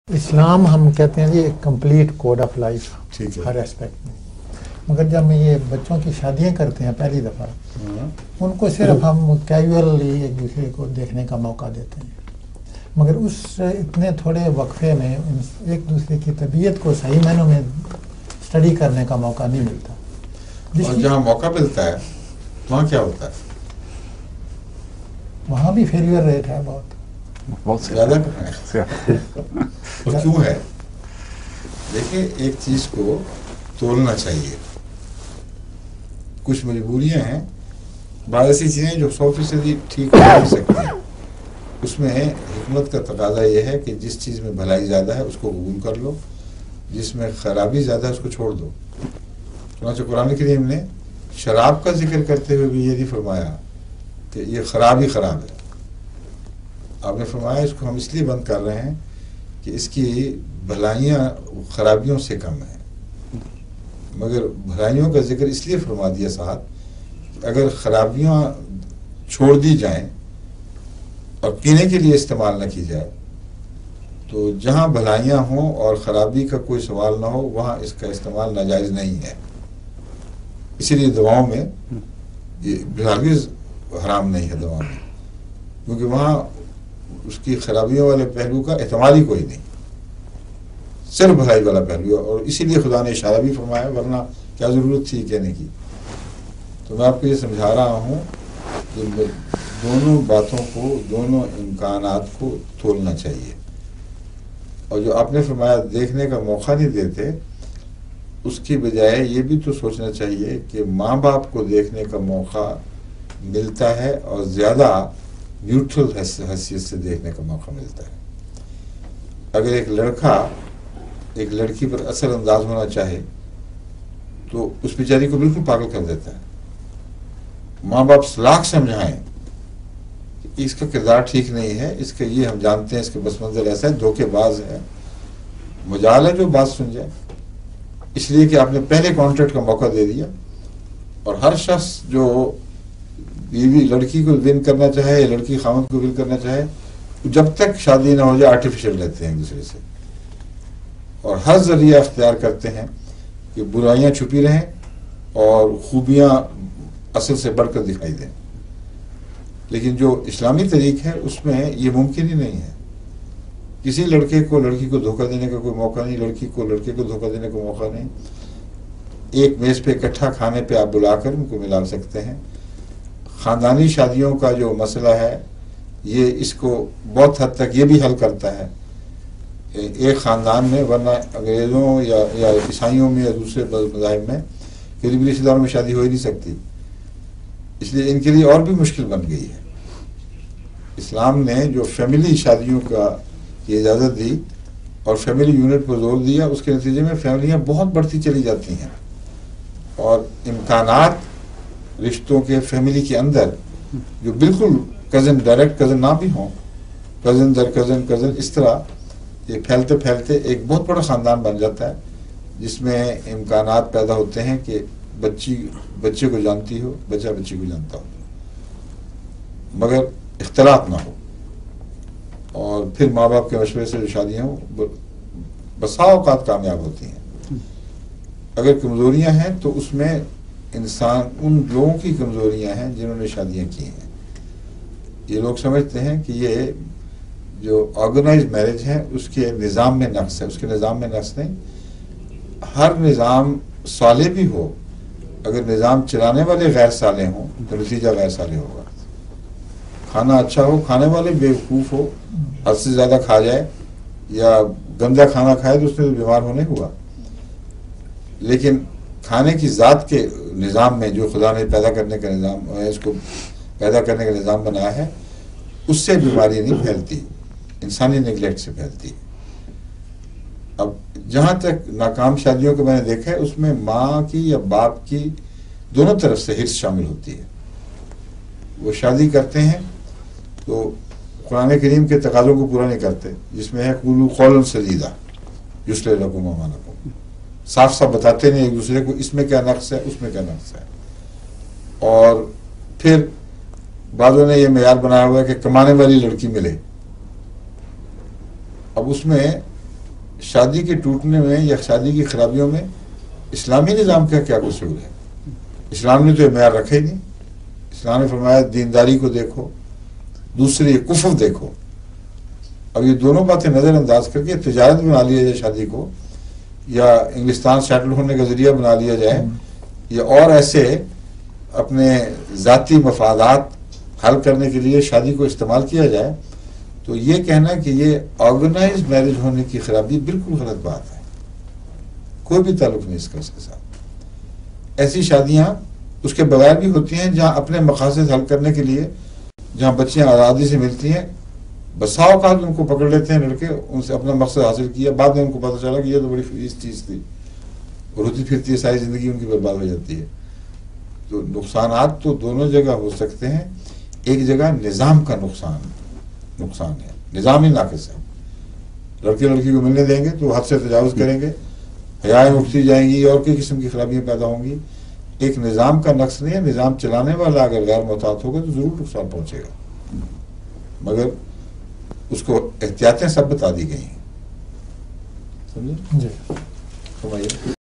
اسلام ہم کہتے ہیں جی ایک کمپلیٹ کوڈ آف لائف ہر ایسپیکٹ میں، مگر جب ہم یہ بچوں کی شادیاں کرتے ہیں پہلی دفعہ ان کو صرف ہم کیجولی ایک دوسرے کو دیکھنے کا موقع دیتے ہیں، مگر اس اتنے تھوڑے وقفے میں ایک دوسرے کی طبیعت کو صحیح معنوں میں اسٹڈی کرنے کا موقع نہیں ملتا۔ اور جہاں موقع ملتا ہے وہاں کیا ہوتا ہے؟ وہاں بھی فیلیئر ریٹ ہے بہت زیادہ اور کیوں ہے؟ دیکھیں، ایک چیز کو تولنا چاہیے۔ کچھ مجبوریاں ہیں، بعض ایسی چیزیں جو 100% ٹھیک ہو نہیں سکتی، اس میں حکمت کا تقاضا یہ ہے کہ جس چیز میں بھلائی زیادہ ہے اس کو قبول کر لو، جس میں خرابی زیادہ ہے اس کو چھوڑ دو۔ چنانچہ قرآن کریم نے شراب کا ذکر کرتے ہوئے بھی یہ نہیں فرمایا کہ یہ خراب ہی خراب ہے۔ آپ نے فرمایا اس کو ہم اس لیے بند کر رہے ہیں کہ اس کی بھلائیاں خرابیوں سے کم ہیں، مگر بھلائیوں کا ذکر اس لیے فرما دیا ساتھ کہ اگر خرابیاں چھوڑ دی جائیں اور پینے کے لیے استعمال نہ کی جائے تو جہاں بھلائیاں ہوں اور خرابی کا کوئی سوال نہ ہو وہاں اس کا استعمال ناجائز نہیں ہے۔ اسی لیے دواؤں میں یہ ہرگز حرام نہیں ہے دواؤں میں، کیونکہ وہاں اس کی خرابیوں والے پہلو کا احتمال ہی کوئی نہیں، صرف بھلائی والا پہلو ہے، اور اسی لیے خدا نے اشارہ بھی فرمایا، ورنہ کیا ضرورت تھی کہنے کی۔ تو میں آپ کو یہ سمجھا رہا ہوں کہ دونوں باتوں کو، دونوں امکانات کو تولنا چاہیے، اور جو آپ نے فرمایا دیکھنے کا موقع نہیں دیتے، اس کی بجائے یہ بھی تو سوچنا چاہیے کہ ماں باپ کو دیکھنے کا موقع ملتا ہے اور زیادہ نیوٹرل حیثیت سے دیکھنے کا موقع ملتا ہے۔ اگر ایک لڑکا ایک لڑکی پر اثر انداز ہونا چاہے تو اس بیچاری کو بالکل پاگل کر دیتا ہے۔ ماں باپ لاکھ سمجھائیں کہ اس کا کردار ٹھیک نہیں ہے، اس کا یہ ہم جانتے ہیں، اس کے بس منظر ایسا ہے، دھوکے باز ہے، مجال ہے جو بات سن جائے، اس لیے کہ آپ نے پہلے کانٹریکٹ کا موقع دے دیا۔ اور ہر شخص جو بیوی لڑکی کو ون کرنا چاہے یا لڑکی خاوند کو ون کرنا چاہے، جب تک شادی نہ ہو جائے آرٹیفیشل رہتے ہیں ایک دوسرے سے، اور ہر ذریعہ اختیار کرتے ہیں کہ برائیاں چھپی رہیں اور خوبیاں اصل سے بڑھ کر دکھائی دیں۔ لیکن جو اسلامی طریق ہے اس میں یہ ممکن ہی نہیں ہے۔ کسی لڑکے کو لڑکی کو دھوکہ دینے کا کوئی موقع نہیں، لڑکی کو لڑکے کو دھوکہ دینے کا موقع نہیں۔ ایک میز پہ اکٹھا کھانے پہ آپ بلا کر ان کو ملا سکتے ہیں۔ خاندانی شادیوں کا جو مسئلہ ہے یہ اس کو بہت حد تک یہ بھی حل کرتا ہے، ایک خاندان میں، ورنہ انگریزوں یا عیسائیوں میں یا دوسرے مذاہب میں قریبی رشتہ داروں میں شادی ہو ہی نہیں سکتی، اس لیے ان کے لیے اور بھی مشکل بن گئی ہے۔ اسلام نے جو فیملی شادیوں کی اجازت دی اور فیملی یونٹ پر زور دیا، اس کے نتیجے میں فیملیاں بہت بڑھتی چلی جاتی ہیں، اور امکانات رشتوں کے فیملی کے اندر جو بالکل کزن، ڈائریکٹ کزن نہ بھی ہوں، کزن در کزن اس طرح یہ پھیلتے پھیلتے ایک بہت بڑا خاندان بن جاتا ہے، جس میں امکانات پیدا ہوتے ہیں کہ بچی بچے کو جانتی ہو، بچہ بچی کو جانتا ہو، مگر اختلاط نہ ہو، اور پھر ماں باپ کے مشورے سے جو شادیاں ہوں بسا اوقات کامیاب ہوتی ہیں۔ اگر کمزوریاں ہیں تو اس میں انسان ان لوگوں کی کمزوریاں ہیں جنہوں نے شادیاں کی ہیں۔ یہ لوگ سمجھتے ہیں کہ یہ جو آرگنائز میرج ہے اس کے نظام میں نقص ہے، اس کے نظام میں نقص نہیں۔ ہر نظام صالح بھی ہو، اگر نظام چلانے والے غیر صالح ہوں تو نتیجہ غیر صالح ہوگا۔ کھانا اچھا ہو، کھانے والے بیوقوف ہو، حد سے زیادہ کھا جائے یا گندا کھانا کھائے تو اس میں بیمار ہونے ہوا، لیکن کھانے کی ذات کے نظام میں جو خدا نے پیدا کرنے کا نظام، اس کو پیدا کرنے کا نظام بنایا ہے، اس سے بیماری نہیں پھیلتی، انسانی نیگلیکٹ سے پھیلتی۔ اب جہاں تک ناکام شادیوں کو میں نے دیکھا ہے، اس میں ماں کی یا باپ کی دونوں طرف سے حرص شامل ہوتی ہے۔ وہ شادی کرتے ہیں تو قرآن کریم کے تقاضوں کو پورا نہیں کرتے، جس میں ہے قولوا قولا سدیدا یصلح لکم اعمالکم، صاف صاف بتاتے نہیں ایک دوسرے کو اس میں کیا نقص ہے، اس میں کیا نقص ہے۔ اور پھر بعضوں نے یہ معیار بنایا ہوا ہے کہ کمانے والی لڑکی ملے۔ اب اس میں شادی کے ٹوٹنے میں یا شادی کی خرابیوں میں اسلامی نظام کا کیا قصور ہے؟ اسلام نے تو یہ معیار رکھا ہی نہیں. اسلام نے فرمایا دینداری کو دیکھو، دوسری کفر دیکھو. اب یہ دونوں باتیں نظر انداز کر کے تجارت بنا لیا جائے شادی کو، یا انگلستان سیٹل ہونے کا ذریعہ بنا لیا جائے، یا اور ایسے اپنے ذاتی مفادات حل کرنے کے لیے شادی کو استعمال کیا جائے، تو یہ کہنا کہ یہ آرگنائز میرج ہونے کی خرابی بالکل غلط بات ہے. کوئی بھی تعلق نہیں اس کا اس کے ساتھ. ایسی شادیاں اس کے بغیر بھی ہوتی ہیں جہاں اپنے مقاصد حل کرنے کے لیے، جہاں بچیاں آزادی سے ملتی ہیں، بسا اوقات ان کو پکڑ لیتے ہیں لڑکے، ان سے اپنا مقصد حاصل کیا، بعد میں ان کو پتہ چلا کہ یہ تو بڑی خبیث چیز تھی، اور ہوتی پھرتی ہے ساری زندگی ان کی برباد ہو جاتی ہے. تو نقصانات تو دونوں جگہ ہو سکتے ہیں. ایک جگہ نظام کا نقصان ہے، نظام ہی ناقص ہے. لڑکے لڑکی کو ملنے دیں گے تو حد سے تجاوز کریں گے، حیائیں اٹھتی جائیں گی، اور کئی قسم کی خرابیاں پیدا ہوں گی. ایک نظام کا نقص نہیں ہے. نظام چلانے والا اگر غیر محتاط ہوگا تو ضرور نقصان پہنچے گا، مگر اس کو احتیاطیں سب بتا دی گئی ہیں. سمجھے؟ جی. فرمائیے.